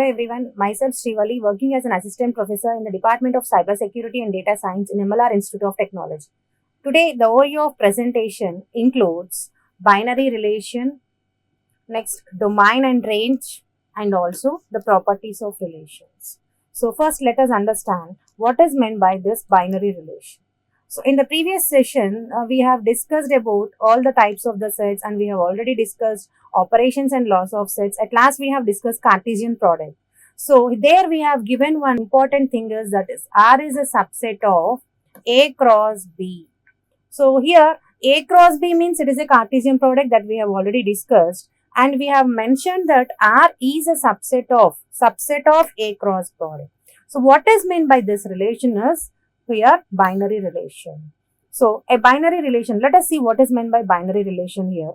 Hello everyone, myself Srivali, working as an assistant professor in the Department of Cybersecurity and Data Science in MLR Institute of Technology. Today, the overview of presentation includes binary relation, next domain and range, and also the properties of relations. So first, let us understand what is meant by this binary relation. So in the previous session, we have discussed about all the types of the sets, and we have already discussed operations and loss of sets. At last, we have discussed Cartesian product. So there we have given one important thing is that is R is a subset of A cross B. So here A cross B means it is a Cartesian product that we have already discussed, and we have mentioned that R is a subset of A cross product. So what is meant by this relation is here binary relation. So a binary relation, let us see what is meant by binary relation here.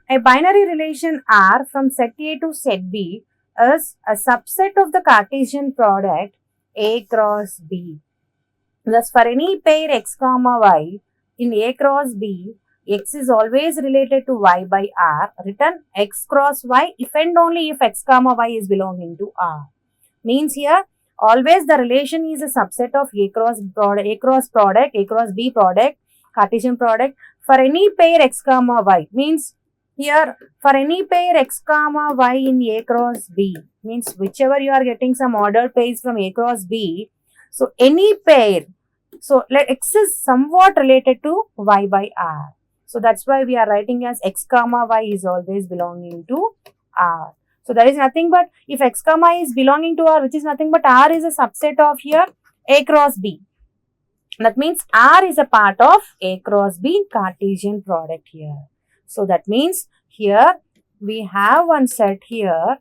A binary relation R from set A to set B is a subset of the Cartesian product A cross B. Thus for any pair x comma y in A cross B, x is always related to y by R, written x cross y if and only if x comma y is belonging to R. Means here always the relation is a subset of A cross B product, Cartesian product for any pair x comma y. Means here for any pair x comma y in A cross B, means whichever you are getting some ordered pairs from A cross B, so any pair, so let x is somewhat related to y by R. So that's why we are writing as x comma y is always belonging to R. So that is nothing but if x comma is belonging to R, which is nothing but R is a subset of here A cross B. That means R is a part of A cross B Cartesian product here. So that means here we have one set here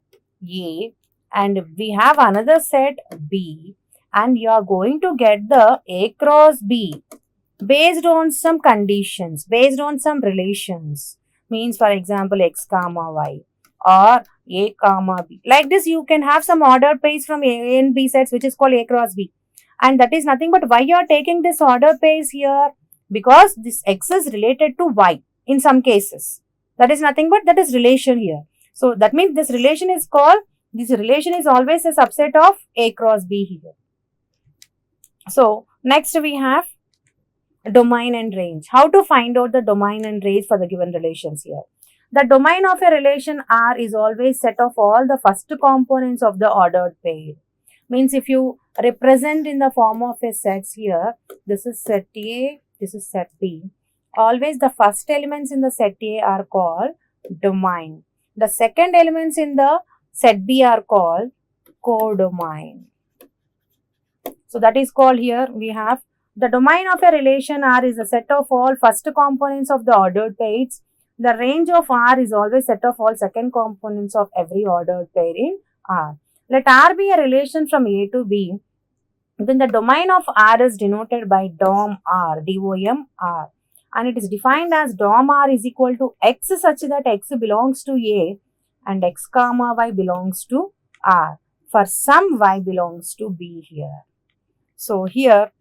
A and we have another set B, and you are going to get the A cross B based on some conditions, based on some relations. Means for example x comma y or A comma B. Like this you can have some ordered pairs from A and B sets which is called A cross B. And that is nothing but why you are taking this order pairs here, because this x is related to y in some cases. That is nothing but that is relation here. So that means this relation is always a subset of A cross B here. So next we have domain and range. How to find out the domain and range for the given relations here? The domain of a relation R is always set of all the first components of the ordered pair. Means if you represent in the form of a sets here, this is set A, this is set B. Always the first elements in the set A are called domain. The second elements in the set B are called codomain. So that is called here we have the domain of a relation R is a set of all first components of the ordered pairs. The range of R is always set of all second components of every ordered pair in R. Let R be a relation from A to B. Then the domain of R is denoted by DOM R, DOM R. And it is defined as DOM R is equal to X such that X belongs to A and X comma Y belongs to R for some Y belongs to B here. So here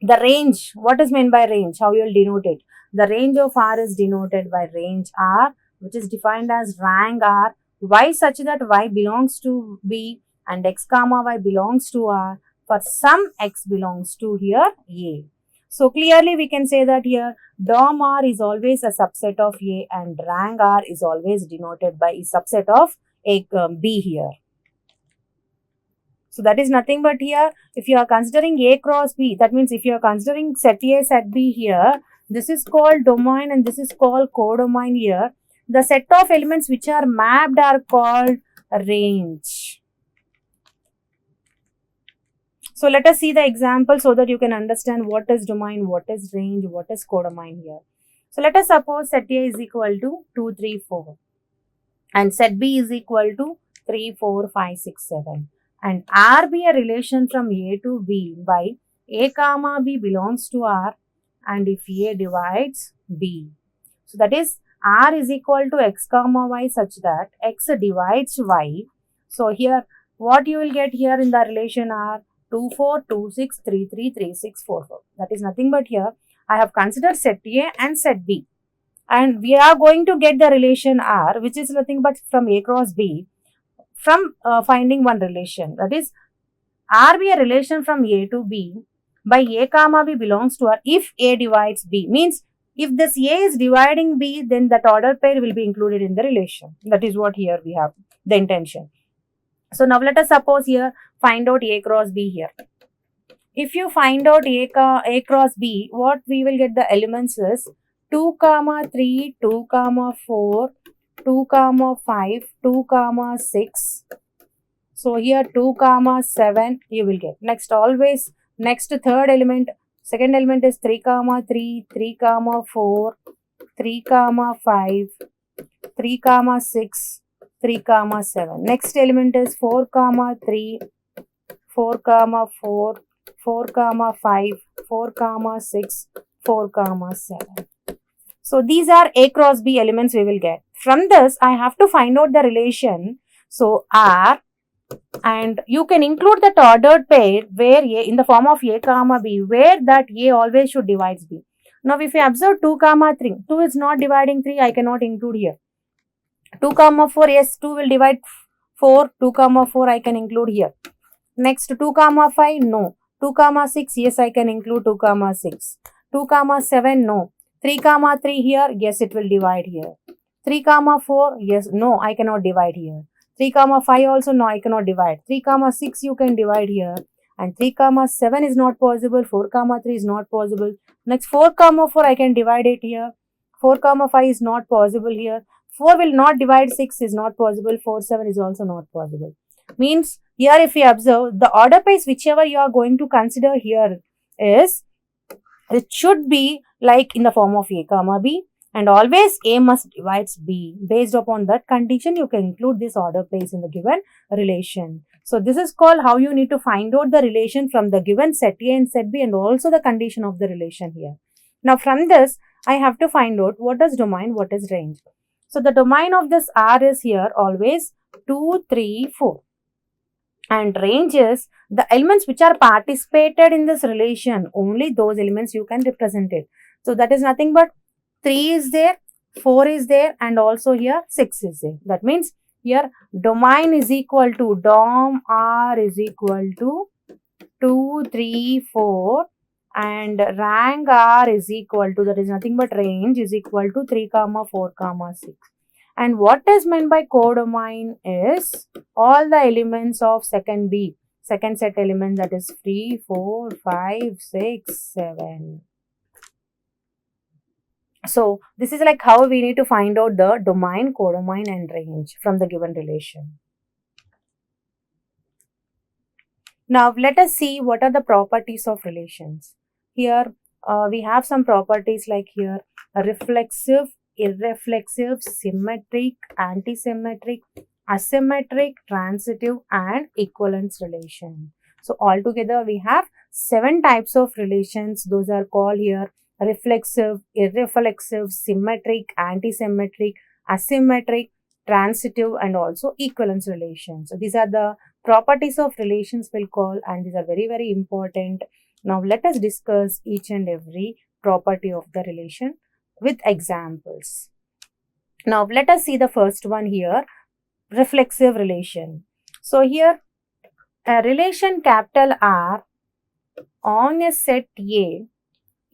the range, what is meant by range? How you will denote it? The range of R is denoted by range R, which is defined as rank R, Y such that Y belongs to B and X comma Y belongs to R for some X belongs to here A. So clearly we can say that here DOM R is always a subset of A and rank R is always denoted by a subset of B here. So that is nothing but here if you are considering A cross B, that means if you are considering set A, set B here, this is called domain and this is called codomain here. The set of elements which are mapped are called range. So let us see the example so that you can understand what is domain, what is range, what is codomain here. So let us suppose set A is equal to 2, 3, 4 and set B is equal to 3, 4, 5, 6, 7. And R be a relation from A to B by A comma B belongs to R and if A divides B. So that is R is equal to X comma Y such that X divides Y. So here what you will get here in the relation R 2, 4, 2, 6, 3, 3, 3, 6, 4, 4. That is nothing but here I have considered set A and set B. And we are going to get the relation R which is nothing but from A cross B from finding one relation, that is, R be a relation from A to B by A comma B belongs to R if A divides B. Means if this A is dividing B, then that ordered pair will be included in the relation. That is what here we have the intention. So now let us suppose here find out A cross B here. If you find out A cross B, what we will get the elements is 2 comma 3, 2 comma 4, 2 comma 5, 2 comma 6. So here 2 comma 7 you will get. Next always next third element, second element is 3 comma 3, 3 comma 4, 3 comma 5, 3 comma 6, 3 comma 7. Next element is 4 comma 3, 4 comma 4, 4 comma 5, 4 comma 6, 4 comma 7. So these are A cross B elements we will get. From this I have to find out the relation. So R, and you can include that ordered pair where A in the form of A comma B, where that A always should divide B. Now if you observe 2 comma 3, 2 is not dividing 3, I cannot include here. 2 comma 4, yes, 2 will divide 4, 2 comma 4 I can include here. Next 2 comma 5, no. 2 comma 6, yes, I can include 2 comma 6. 2 comma 7, no. 3 comma 3 here, yes, it will divide here. 3 comma 4, yes, no, I cannot divide here. 3 comma 5 also, no, I cannot divide. 3 comma 6 you can divide here. And 3 comma 7 is not possible. 4 comma 3 is not possible. Next 4 comma 4 I can divide it here. 4 comma 5 is not possible here. 4 will not divide 6 is not possible. 4 7 is also not possible. Means here if you observe the order pairs whichever you are going to consider here is, it should be like in the form of A comma B, and always A must divides B. Based upon that condition, you can include this order place in the given relation. So this is called how you need to find out the relation from the given set A and set B, and also the condition of the relation here. Now from this, I have to find out what is domain, what is range. So the domain of this R is here always 2, 3, 4. And range is the elements which are participated in this relation, only those elements you can represent it. So that is nothing but 3 is there, 4 is there, and also here 6 is there. That means here domain is equal to dom R is equal to 2, 3, 4, and rank R is equal to, that is nothing but range is equal to 3 comma 4 comma 6. And what is meant by codomain is all the elements of second B, second set element, that is 3, 4, 5, 6, 7. So this is like how we need to find out the domain, codomain and range from the given relation. Now let us see what are the properties of relations. Here we have some properties like here reflexive, irreflexive, symmetric, antisymmetric, asymmetric, transitive and equivalence relation. So altogether we have 7 types of relations. Those are called here reflexive, irreflexive, symmetric, antisymmetric, asymmetric, transitive and also equivalence relations. So these are the properties of relations we'll call, and these are very important. Now let us discuss each and every property of the relation with examples. Now let us see the first one here, reflexive relation. So here a relation capital R on a set A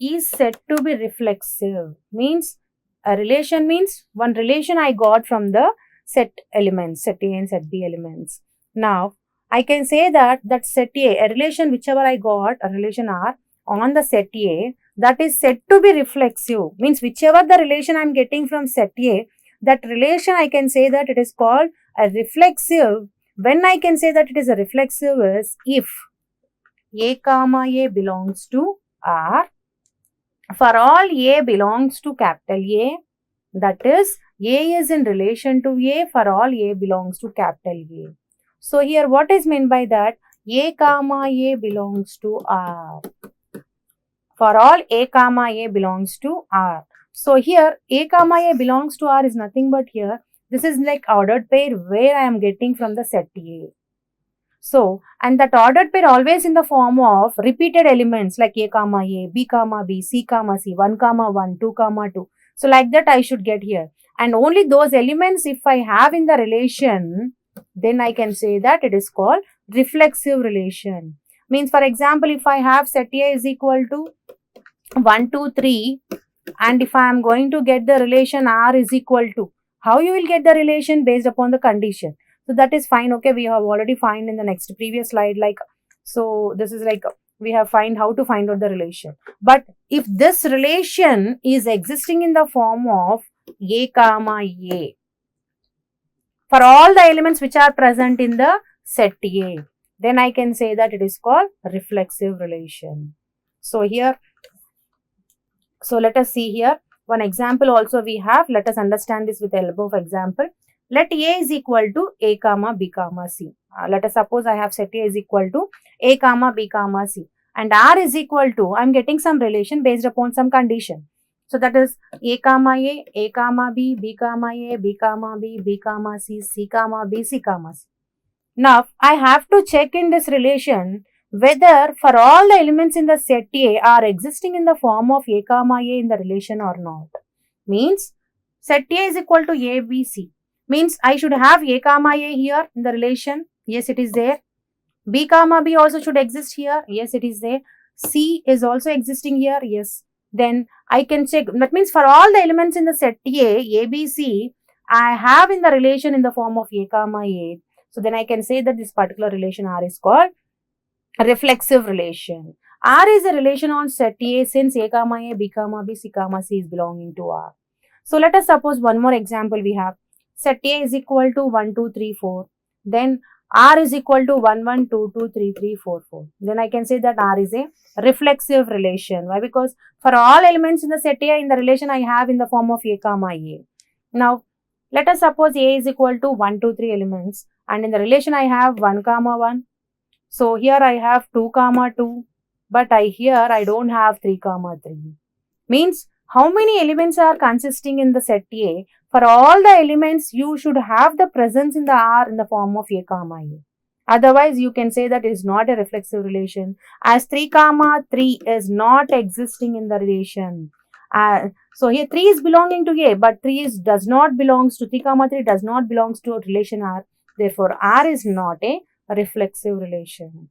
is said to be reflexive. Means a relation means one relation I got from the set elements, set A and set B elements. Now I can say that set A, a relation whichever I got, a relation R on the set A, that is said to be reflexive. Means whichever the relation I am getting from set A, that relation I can say that it is called a reflexive. When I can say that it is a reflexive is if A comma A belongs to R, for all A belongs to capital A, that is A is in relation to A for all A belongs to capital A. So here what is meant by that? A comma A belongs to R. For all A comma A belongs to R. So here A comma A belongs to R is nothing but here, this is like ordered pair where I am getting from the set A. So, and that ordered pair always in the form of repeated elements like A comma A, B comma B, C comma C, 1 comma 1, 2 comma 2. So like that I should get here. And only those elements if I have in the relation, then I can say that it is called reflexive relation. Means, for example, if I have set A is equal to 1, 2, 3, and if I am going to get the relation R is equal to, how you will get the relation? Based upon the condition. So that is fine. Okay, we have already find in the next previous slide, like, so this is like we have find how to find out the relation. But if this relation is existing in the form of A comma A for all the elements which are present in the set A, then I can say that it is called reflexive relation. So here, so let us see here one example also we have. Let us understand this with the help of example. Let A is equal to A comma B comma C. Let us suppose I have set A is equal to A comma B comma C, and R is equal to, I am getting some relation based upon some condition. So that is A comma A comma B, B comma A, B comma B, B comma C, C comma B, C comma C. Now I have to check in this relation whether for all the elements in the set A are existing in the form of A comma A in the relation or not. Means set A is equal to A, B, C. Means I should have A comma A here in the relation. Yes, it is there. B comma B also should exist here. Yes, it is there. C is also existing here. Yes. Then I can check. That means for all the elements in the set A, B, C, I have in the relation in the form of A comma A. So then I can say that this particular relation R is called a reflexive relation. R is a relation on set A since A comma A, B comma B, C comma C is belonging to R. So let us suppose one more example we have. Set A is equal to 1, 2, 3, 4. Then R is equal to 1, 1, 2, 2, 3, 3, 4, 4. Then I can say that R is a reflexive relation. Why? Because for all elements in the set A in the relation I have in the form of A comma A. Now let us suppose A is equal to 1, 2, 3 elements, and in the relation I have 1 comma 1. So here I have 2 comma 2, but here I don't have 3 comma 3. Means how many elements are consisting in the set A? For all the elements you should have the presence in the R in the form of A comma A. Otherwise you can say that it is not a reflexive relation, as 3 comma 3 is not existing in the relation. So here 3 is belonging to A, but 3 does not belongs to 3 comma 3 does not belongs to a relation R. Therefore R is not a reflexive relation.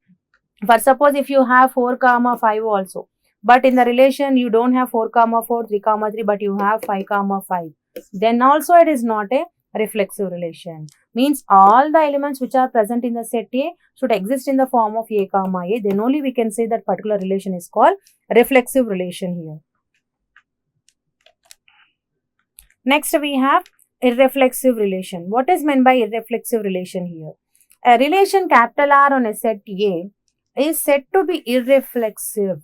For suppose if you have 4 comma 5 also, but in the relation you don't have 4 comma 4, 3 comma 3, but you have 5 comma 5, then also it is not a reflexive relation. Means all the elements which are present in the set A should exist in the form of A comma A, then only we can say that particular relation is called reflexive relation here. Next we have irreflexive relation. What is meant by irreflexive relation here? A relation capital R on a set A is said to be irreflexive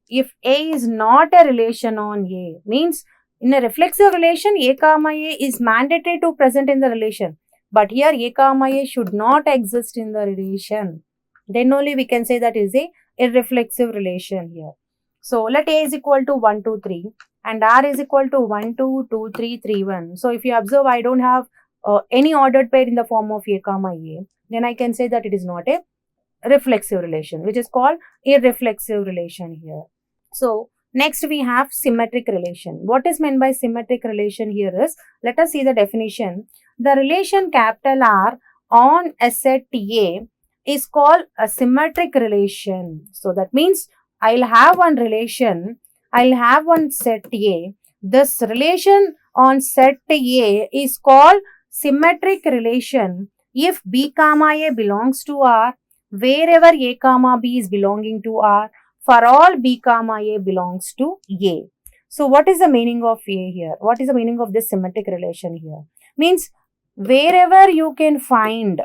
if A is not a relation on A. Means in a reflexive relation, A comma A is mandatory to present in the relation. But here A comma A should not exist in the relation. Then only we can say that is a irreflexive relation here. So let A is equal to 1, 2, 3 and R is equal to 1, 2, 2, 3, 3, 1. So if you observe, I don't have any ordered pair in the form of A comma A. Then I can say that it is not a reflexive relation, which is called irreflexive relation here. So next we have symmetric relation. What is meant by symmetric relation here is, let us see the definition. The relation capital R on a set A is called a symmetric relation. So that means I'll have one relation, I'll have one set A. This relation on set A is called symmetric relation if B comma A belongs to R, wherever A comma B is belonging to R, for all B comma A belongs to A. So what is the meaning of A here? What is the meaning of this symmetric relation here? Means wherever you can find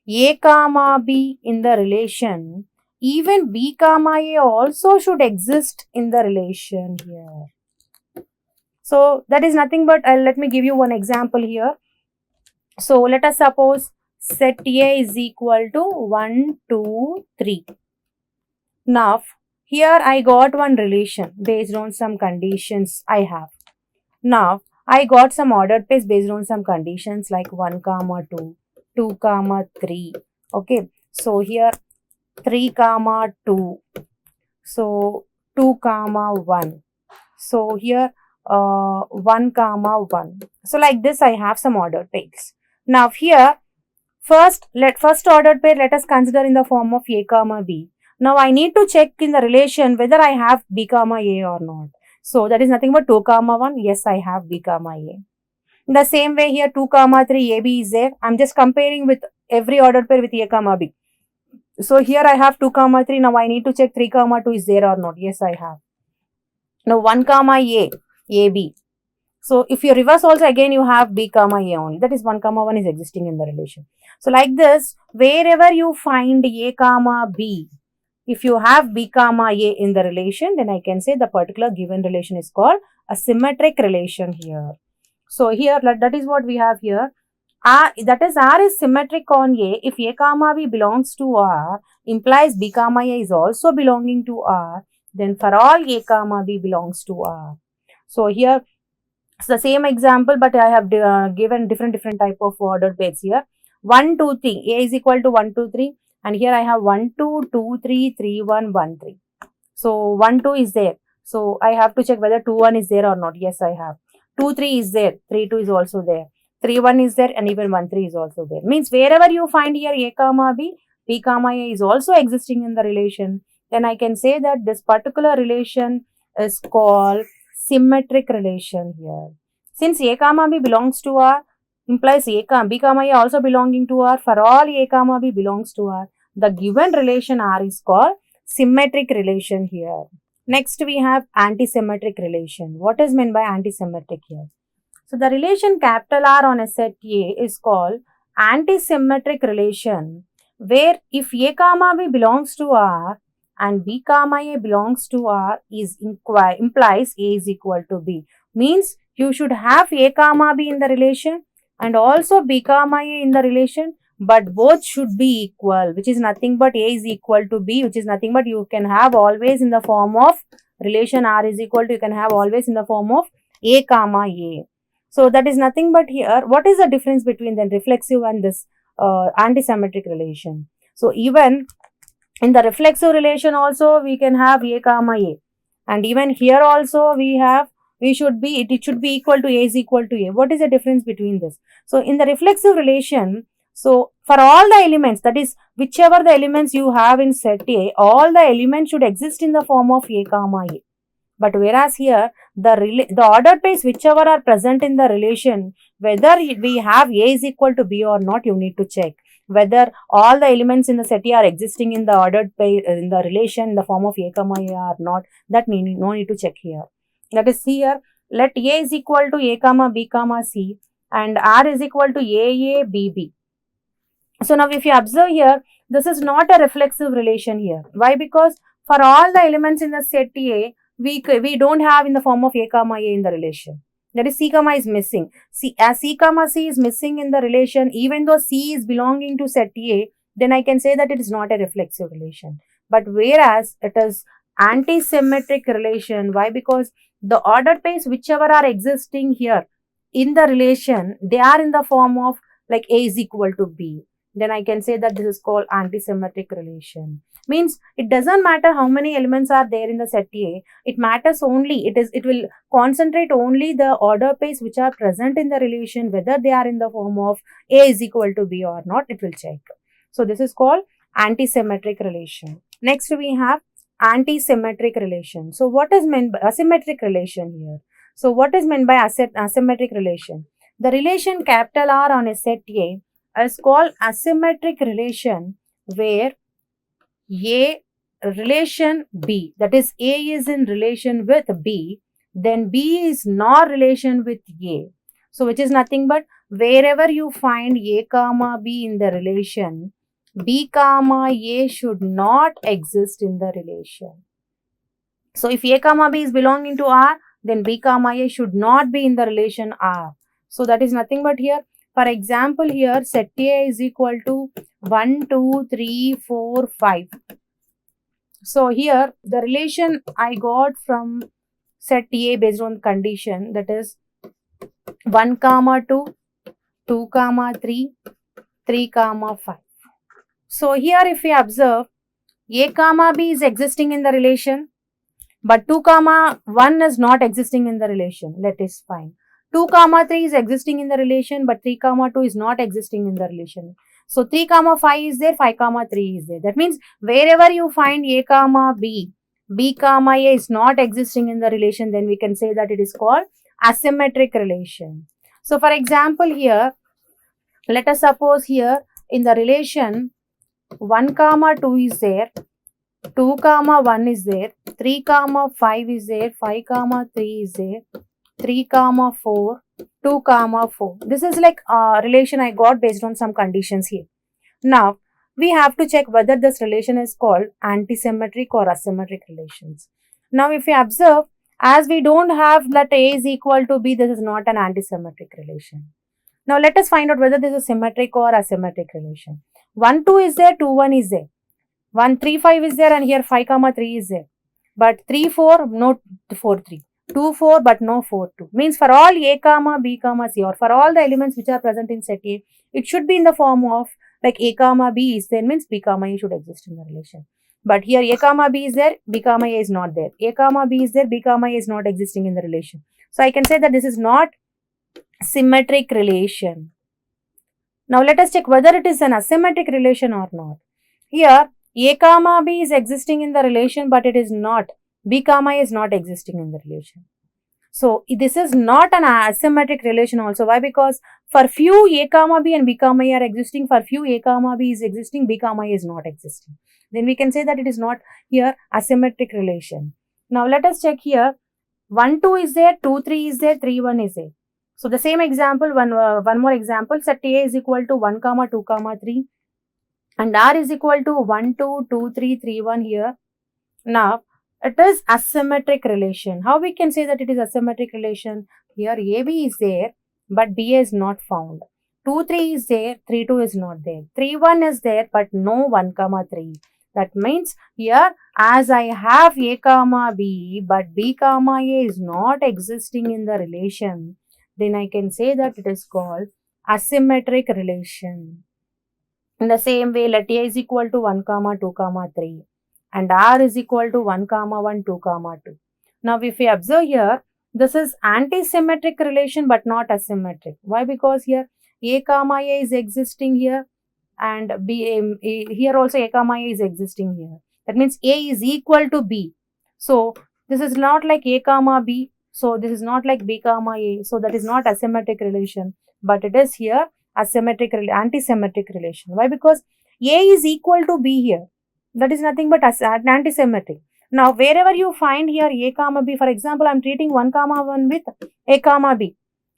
A comma B in the relation, even B comma A also should exist in the relation here. So that is nothing but, let me give you one example here. So let us suppose set A is equal to 1, 2, 3. Now here I got one relation based on some conditions I have. Now I got some ordered pairs based on some conditions like 1 comma 2, 2 comma 3. Okay, so here 3 comma 2, so 2 comma 1, so here 1 comma 1. So like this I have some ordered pairs. Now here first ordered pair let us consider in the form of A comma B. Now I need to check in the relation whether I have B comma A or not. So that is nothing but 2 comma 1. Yes, I have B comma A. In the same way here 2 comma 3 AB is there. I'm just comparing with every ordered pair with A comma B. So here I have 2 comma 3. Now I need to check 3 comma 2 is there or not. Yes, I have. Now 1 comma A, AB. So if you reverse also again you have B comma A only. That is 1 comma 1 is existing in the relation. So like this, wherever you find A comma B, if you have B comma A in the relation, then I can say the particular given relation is called a symmetric relation here. So here that is what we have here. That is R is symmetric on A if A comma B belongs to R, implies B comma A is also belonging to R, then for all A comma B belongs to R. So here it's the same example, but I have given different type of ordered pairs here. 1, 2, 3. A is equal to 1, 2, 3. And here I have 1, 2, 2, 3, 3, 1, 1, 3. So 1, 2 is there. So I have to check whether 2, 1 is there or not. Yes, I have. 2, 3 is there. 3, 2 is also there. 3, 1 is there and even 1, 3 is also there. Means wherever you find here A comma B, B comma A is also existing in the relation. Then I can say that this particular relation is called symmetric relation here. Since A comma B belongs to R, implies B comma A also belonging to R, for all A comma B belongs to R, the given relation R is called symmetric relation here. Next we have antisymmetric relation. What is meant by antisymmetric here? So the relation capital R on a set A is called antisymmetric relation, where if A comma B belongs to R and B comma A belongs to R implies A is equal to B. Means you should have A comma B in the relation and also B comma A in the relation, but both should be equal, which is nothing but A is equal to B, which is nothing but you can have always in the form of relation R is equal to, you can have always in the form of A comma A. So that is nothing but here, what is the difference between the reflexive and this antisymmetric relation? So even in the reflexive relation also we can have A comma A, and even here also it should be equal to A is equal to A. What is the difference between this? So in the reflexive relation, so for all the elements, that is whichever the elements you have in set A, all the elements should exist in the form of A comma A. But whereas here the ordered pairs whichever are present in the relation, whether we have A is equal to B or not, you need to check whether all the elements in the set A are existing in the ordered pair in the relation in the form of A comma A or not. That no need to check here. That is here, let A is equal to A comma B comma C and R is equal to A B B. So now if you observe here, this is not a reflexive relation here. Why? Because for all the elements in the set A, we don't have in the form of A comma A in the relation. That is C comma is missing. As C comma C is missing in the relation, even though C is belonging to set A, then I can say that it is not a reflexive relation. But whereas it is antisymmetric relation. Why? Because the ordered pairs whichever are existing here in the relation, they are in the form of like A is equal to B. Then I can say that this is called antisymmetric relation. Means it doesn't matter how many elements are there in the set A. It matters only, it will concentrate only the order pairs which are present in the relation, whether they are in the form of A is equal to B or not, it will check. So this is called antisymmetric relation. Next we have antisymmetric relation. So what is meant by asymmetric relation here? So what is meant by asymmetric relation? The relation capital R on a set A is called asymmetric relation, where A relation B, that is A is in relation with B, then B is not relation with A. So which is nothing but wherever you find A comma B in the relation, B comma A should not exist in the relation. So if A comma B is belonging to R, then B comma A should not be in the relation R. So that is nothing but here. For example, here set A is equal to 1, 2, 3, 4, 5. So here the relation I got from set A based on condition, that is 1 comma 2, 2 comma 3, 3 comma 5. So here if we observe, A comma B is existing in the relation, but 2 comma 1 is not existing in the relation. That is fine. 2 comma 3 is existing in the relation, but 3 comma 2 is not existing in the relation. So 3 comma 5 is there, 5 comma 3 is there. That means wherever you find A comma B, B comma A is not existing in the relation, then we can say that it is called asymmetric relation. So for example here, let us suppose here in the relation 1 comma 2 is there, 2 comma 1 is there, 3 comma 5 is there, 5 comma 3 is there, 3 comma 4, 2 comma 4. This is like a relation I got based on some conditions here. Now, we have to check whether this relation is called antisymmetric or asymmetric relations. Now, if we observe, as we don't have that A is equal to B, this is not an antisymmetric relation. Now, let us find out whether this is symmetric or asymmetric relation. 1, 2 is there, 2, 1 is there. 1, 3, 5 is there, and here 5, comma 3 is there. But 3, 4, no 4, 3. 2, 4, but no 4, 2. Means for all A comma B comma C, or for all the elements which are present in set A, it should be in the form of like A comma B is there, means B comma A should exist in the relation. But here A comma B is there, B comma A is not there. A comma B is there, B comma A is not existing in the relation. So I can say that this is not symmetric relation. Now let us check whether it is an asymmetric relation or not. Here A comma B is existing in the relation, but it is not. B comma A is not existing in the relation. So this is not an asymmetric relation also. Why? Because for few A comma B and B comma A are existing, for few A comma B is existing, B comma A is not existing. Then we can say that it is not here asymmetric relation. Now let us check here. 1, 2 is there, 2, 3 is there, 3, 1 is there. So the same example, one more example, set A is equal to 1 comma 2 comma 3 and R is equal to 1, 2, 2, 3, 3, 1 here. Now it is asymmetric relation. How we can say that it is asymmetric relation? Here AB is there, but BA is not found. 2, 3 is there, 3, 2 is not there. 3, 1 is there, but no 1, comma 3. That means here as I have A comma B, but B comma A is not existing in the relation, then I can say that it is called asymmetric relation. In the same way, let A is equal to 1 comma 2 comma 3 and R is equal to 1 comma 1 2 comma 2. Now if we observe here, this is antisymmetric relation but not asymmetric. Why? Because here A comma A is existing here and here also A comma A is existing here. That means A is equal to B. So this is not like A comma B. So this is not like B comma A. So that is not asymmetric relation, but it is here asymmetric, antisymmetric relation. Why? Because A is equal to B here. That is nothing but antisymmetric. Now, wherever you find here A comma B, for example, I am treating 1 comma 1 with A comma B.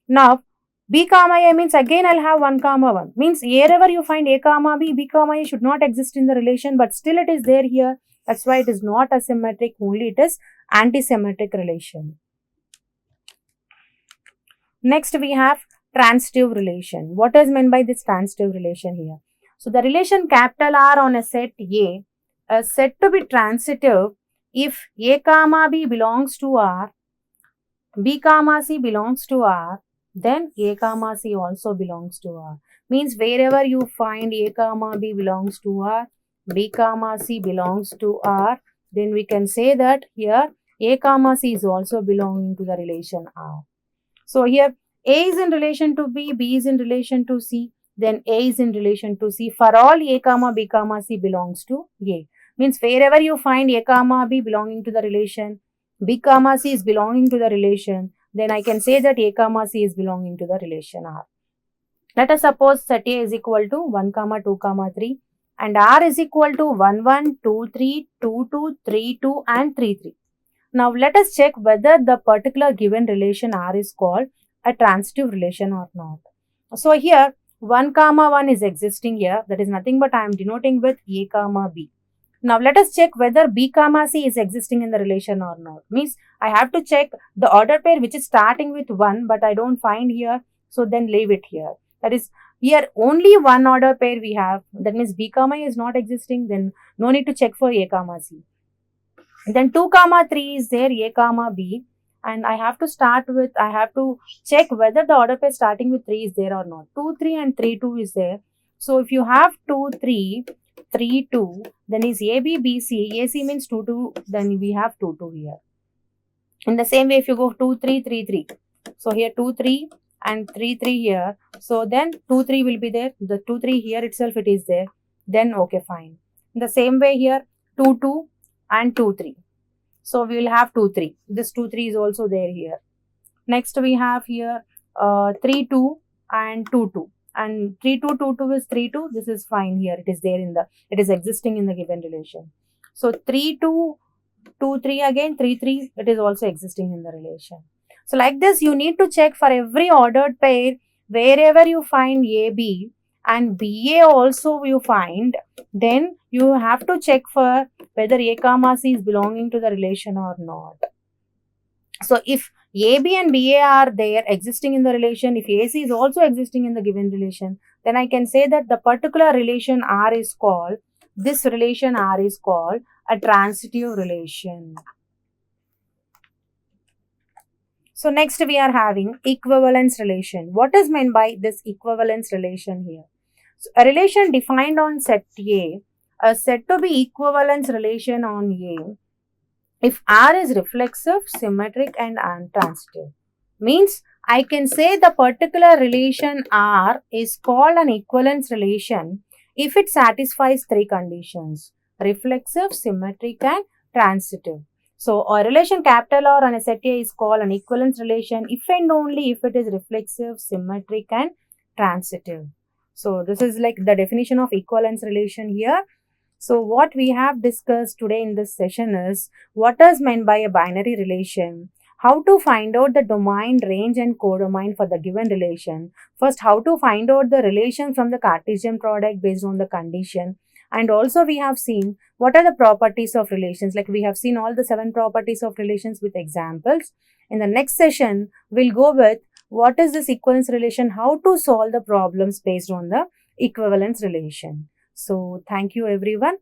Now, B comma A means again I will have 1 comma 1. Means wherever you find A comma B, B comma A should not exist in the relation, but still it is there here. That's why it is not asymmetric, only it is antisymmetric relation. Next, we have transitive relation. What is meant by this transitive relation here? So, the relation capital R on a set A is said to be transitive if A comma B belongs to R, B comma C belongs to R, then A comma C also belongs to R. Means wherever you find A comma B belongs to R, B comma C belongs to R, then we can say that here A comma C is also belonging to the relation R. So here A is in relation to B, B is in relation to C, then A is in relation to C. For all A comma B comma C belongs to A. Means wherever you find A comma B belonging to the relation, B comma C is belonging to the relation, then I can say that A comma C is belonging to the relation R. Let us suppose set A is equal to 1 comma 2 comma 3 and R is equal to 1 1, 2 3, 2 2, 3 2 and 3 3. Now let us check whether the particular given relation R is called a transitive relation or not. So here 1 comma 1 is existing here, that is nothing but I am denoting with A comma B. Now let us check whether B comma C is existing in the relation or not. Means I have to check the order pair which is starting with 1 but I don't find here, so then leave it here. That is here only one order pair we have, that means B comma A is not existing, then no need to check for A comma C. Then 2 comma 3 is there, A comma B, and I have to check whether the order pair starting with 3 is there or not. 2 3 and 3 2 is there. So if you have 2 3 3 2, then is AB BC, AC means 2 2, then we have 2 2 here. In the same way, if you go 2 3 3 3, so here 2 3 and 3 3 here. So then 2 3 will be there. The 2 3 here itself it is there. Then okay, fine. In the same way here 2 2 and 2 3. So we will have 2 3. This 2 3 is also there here. Next we have here 3 2 and 2 2. And 3 2 2 2 is 3 2. This is fine here. It is there in the, it is existing in the given relation. So 3 2 2 3 again 3 3, it is also existing in the relation. So like this you need to check for every ordered pair wherever you find AB and BA also you find, then you have to check for whether A comma C is belonging to the relation or not. So if AB and BA are there existing in the relation, if AC is also existing in the given relation, then I can say that the particular relation R is called, this relation R is called a transitive relation. So next we are having equivalence relation. What is meant by this equivalence relation here? So a relation defined on set A, said to be equivalence relation on A if R is reflexive, symmetric and untransitive. Means I can say the particular relation R is called an equivalence relation if it satisfies three conditions: reflexive, symmetric and transitive. So a relation capital R on a set A is called an equivalence relation if and only if it is reflexive, symmetric and transitive. So this is like the definition of equivalence relation here. So what we have discussed today in this session is what is meant by a binary relation, how to find out the domain, range and codomain for the given relation. First, how to find out the relation from the Cartesian product based on the condition. And also we have seen what are the properties of relations. Like we have seen all the 7 properties of relations with examples. In the next session, we'll go with what is this equivalence relation, how to solve the problems based on the equivalence relation. So thank you everyone.